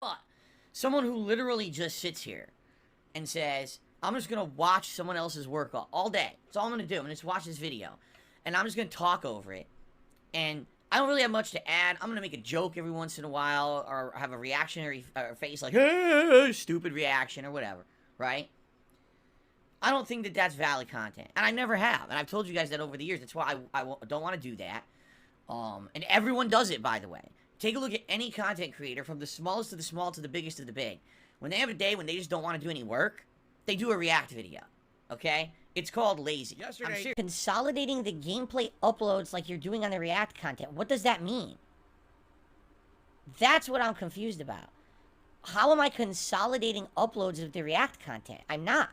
But someone who literally just sits here and says, I'm just gonna watch someone else's work all day. That's all I'm gonna do. I'm gonna just watch this video. And I'm just gonna talk over it. And I don't really have much to add. I'm gonna make a joke every once in a while, or have a reactionary face like, hey, stupid reaction, or whatever, right? I don't think that that's valid content. And I never have. And I've told you guys that over the years. That's why I don't want to do that. And everyone does it, by the way. Take a look at any content creator, from the smallest of the small to the biggest of the big. When they have a day when they just don't want to do any work, they do a react video. Okay? It's called lazy. Yesterday, Consolidating the gameplay uploads like you're doing on the React content. What does that mean? That's what I'm confused about. How am I consolidating uploads of the React content? I'm not.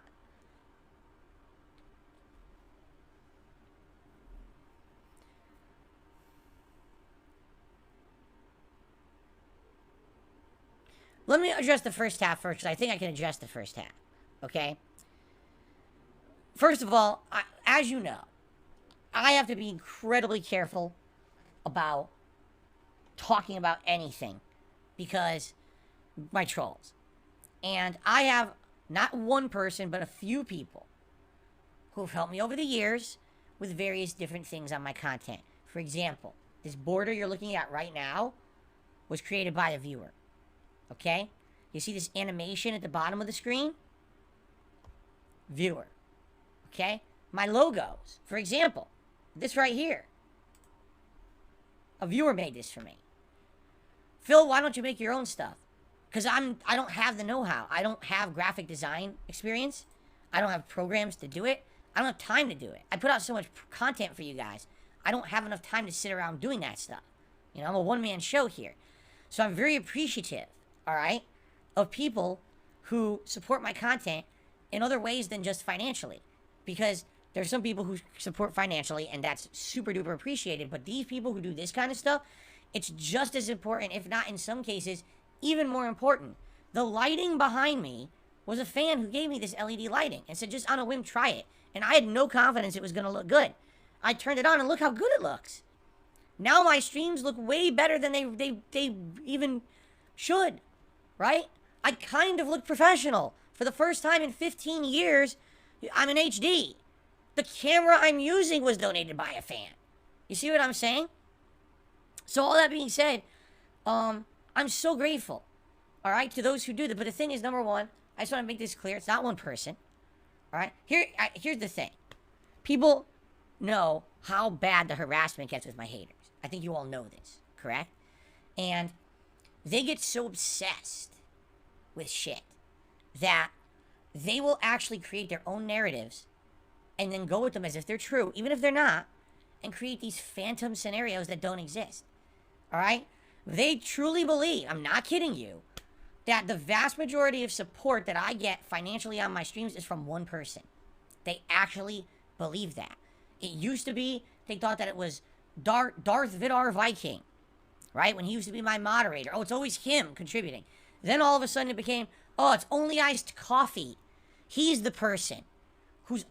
Let me address the first half first, because I think I can address the first half. Okay? First of all, as you know, I have to be incredibly careful about talking about anything, because my trolls. And I have not one person, but a few people who have helped me over the years with various different things on my content. For example, this border you're looking at right now was created by a viewer. Okay? You see this animation at the bottom of the screen? Viewer. Okay? My logos, for example, this right here. A viewer made this for me. Phil, why don't you make your own stuff? Because I don't have the know-how. I don't have graphic design experience. I don't have programs to do it. I don't have time to do it. I put out so much content for you guys. I don't have enough time to sit around doing that stuff. You know, I'm a one-man show here. So I'm very appreciative, all right, of people who support my content in other ways than just financially. Because there's some people who support financially, and that's super duper appreciated. But these people who do this kind of stuff, it's just as important, if not in some cases, even more important. The lighting behind me was a fan who gave me this LED lighting and said, just on a whim, try it. And I had no confidence it was going to look good. I turned it on, and look how good it looks. Now my streams look way better than they even should, right? I kind of look professional. For the first time in 15 years, I'm in HD. The camera I'm using was donated by a fan. You see what I'm saying? So all that being said, I'm so grateful, all right, to those who do that. But the thing is, number one, I just want to make this clear. It's not one person, all right? Here's the thing. People know how bad the harassment gets with my haters. I think you all know this, correct? And they get so obsessed with shit that they will actually create their own narratives and then go with them as if they're true, even if they're not, and create these phantom scenarios that don't exist. All right? They truly believe, I'm not kidding you, that the vast majority of support that I get financially on my streams is from one person. They actually believe that. It used to be, they thought that it was Darth Vidar Viking, right? When he used to be my moderator. Oh, it's always him contributing. Then all of a sudden it became, oh, it's only iced coffee. He's the person who's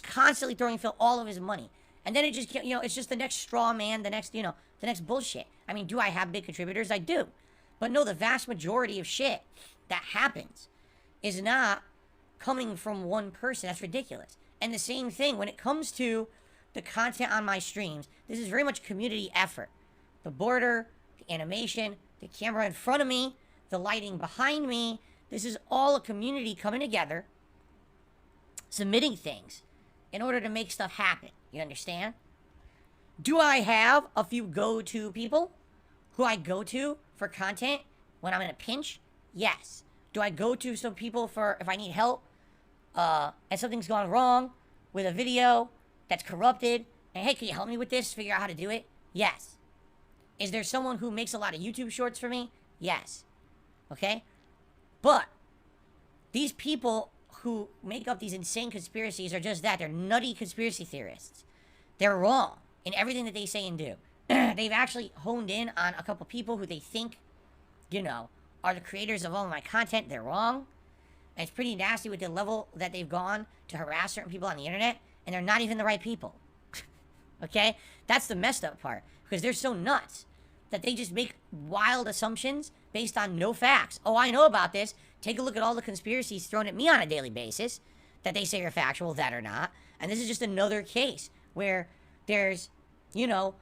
constantly throwing Phil all of his money. And then it just, you know, it's just the next straw man, the next, you know, the next bullshit. I mean, do I have big contributors? I do. But no, the vast majority of shit that happens is not coming from one person. That's ridiculous. And the same thing when it comes to the content on my streams, this is very much a community effort. The border, the animation, the camera in front of me, the lighting behind me, this is all a community coming together, submitting things in order to make stuff happen. You understand? Do I have a few go-to people who I go to for content when I'm in a pinch? Yes. Do I go to some people for if I need help and something's gone wrong with a video that's corrupted, and hey, can you help me with this, figure out how to do it? Yes. Is there someone who makes a lot of YouTube shorts for me? Yes. Okay? But these people who make up these insane conspiracies are just that. They're nutty conspiracy theorists. They're wrong in everything that they say and do. They've actually honed in on a couple people who they think, you know, are the creators of all of my content. They're wrong. And it's pretty nasty with the level that they've gone to harass certain people on the internet, and they're not even the right people. Okay? That's the messed up part. Because they're so nuts that they just make wild assumptions based on no facts. Oh, I know about this. Take a look at all the conspiracies thrown at me on a daily basis that they say are factual, that are not. And this is just another case where there's, you know,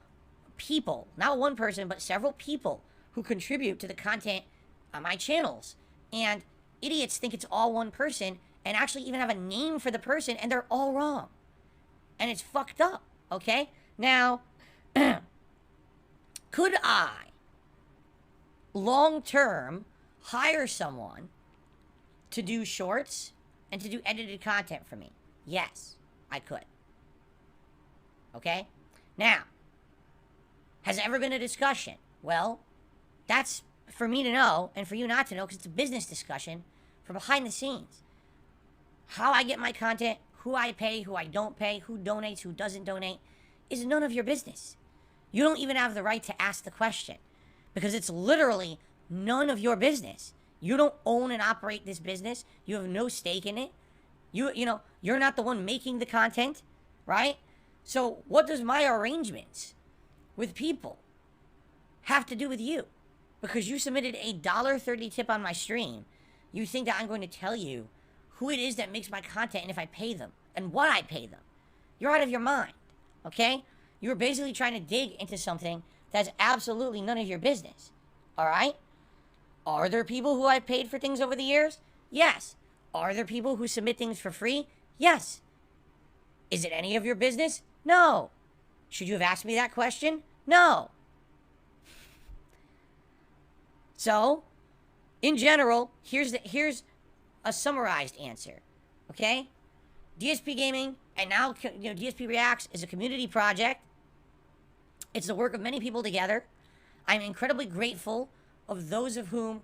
people, not one person, but several people who contribute to the content on my channels. And idiots think it's all one person and actually even have a name for the person, and they're all wrong. And it's fucked up, okay? Now, could I, long-term, hire someone to do shorts and to do edited content for me? Yes, I could. Okay? Now, has there ever been a discussion? Well, that's for me to know and for you not to know, because it's a business discussion for behind the scenes. How I get my content, who I pay, who I don't pay, who donates, who doesn't donate, is none of your business. You don't even have the right to ask the question, because it's literally none of your business. You don't own and operate this business. You have no stake in it. You know, you're not the one making the content, right? So what does my arrangements with people have to do with you? Because you submitted a $1.30 tip on my stream, you think that I'm going to tell you who it is that makes my content and if I pay them and what I pay them. You're out of your mind, okay? You're basically trying to dig into something that's absolutely none of your business, all right? Are there people who I've paid for things over the years? Yes. Are there people who submit things for free? Yes. Is it any of your business? No. Should you have asked me that question? No. So, in general, here's a summarized answer, okay? DSP Gaming, and now, you know, DSP Reacts is a community project. It's the work of many people together. I'm incredibly grateful of those of whom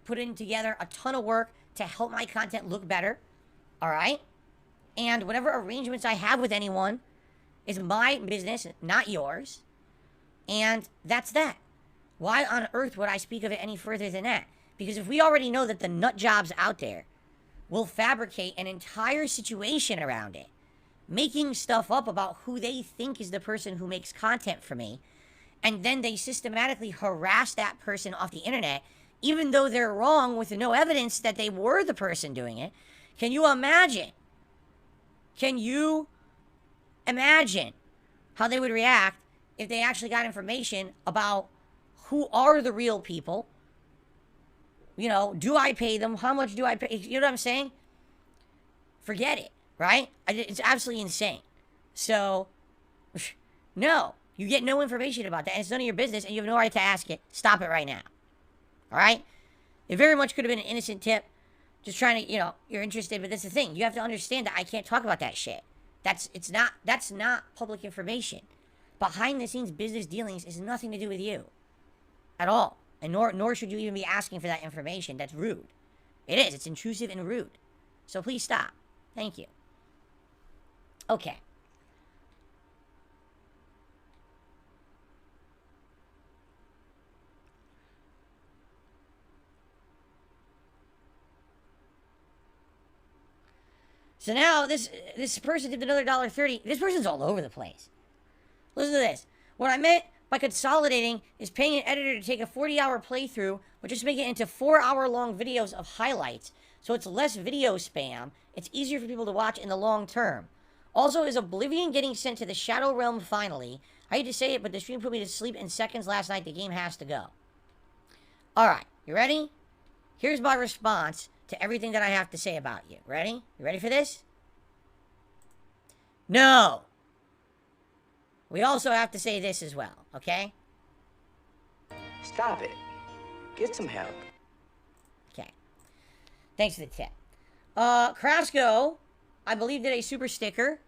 put in together a ton of work to help my content look better, all right? And whatever arrangements I have with anyone is my business, not yours. And that's that. Why on earth would I speak of it any further than that? Because if we already know that the nut jobs out there will fabricate an entire situation around it, making stuff up about who they think is the person who makes content for me, and then they systematically harass that person off the internet, even though they're wrong with no evidence that they were the person doing it. Can you imagine? Can you imagine how they would react if they actually got information about who are the real people? You know, do I pay them? How much do I pay? You know what I'm saying? Forget it, right? It's absolutely insane. So, no, you get no information about that, and it's none of your business, and you have no right to ask it. Stop it right now. All right? It very much could have been an innocent tip. Just trying to, you know, you're interested, but that's the thing. You have to understand that I can't talk about that shit. That's not public information. Behind the scenes business dealings is nothing to do with you. At all. And nor should you even be asking for that information. That's rude. It is. It's intrusive and rude. So please stop. Thank you. Okay. So now this person did another $1.30. This person's all over the place. Listen to this. What I meant by consolidating is paying an editor to take a 40-hour playthrough, but just make it into 4-hour-long videos of highlights. So it's less video spam. It's easier for people to watch in the long term. Also, is Oblivion getting sent to the Shadow Realm finally? I hate to say it, but the stream put me to sleep in seconds last night. The game has to go. Alright, you ready? Here's my response to everything that I have to say about you. Ready? You ready for this? No! We also have to say this as well, okay? Stop it. Get some help. Okay. Thanks for the tip. Crasco, I believe, did a super sticker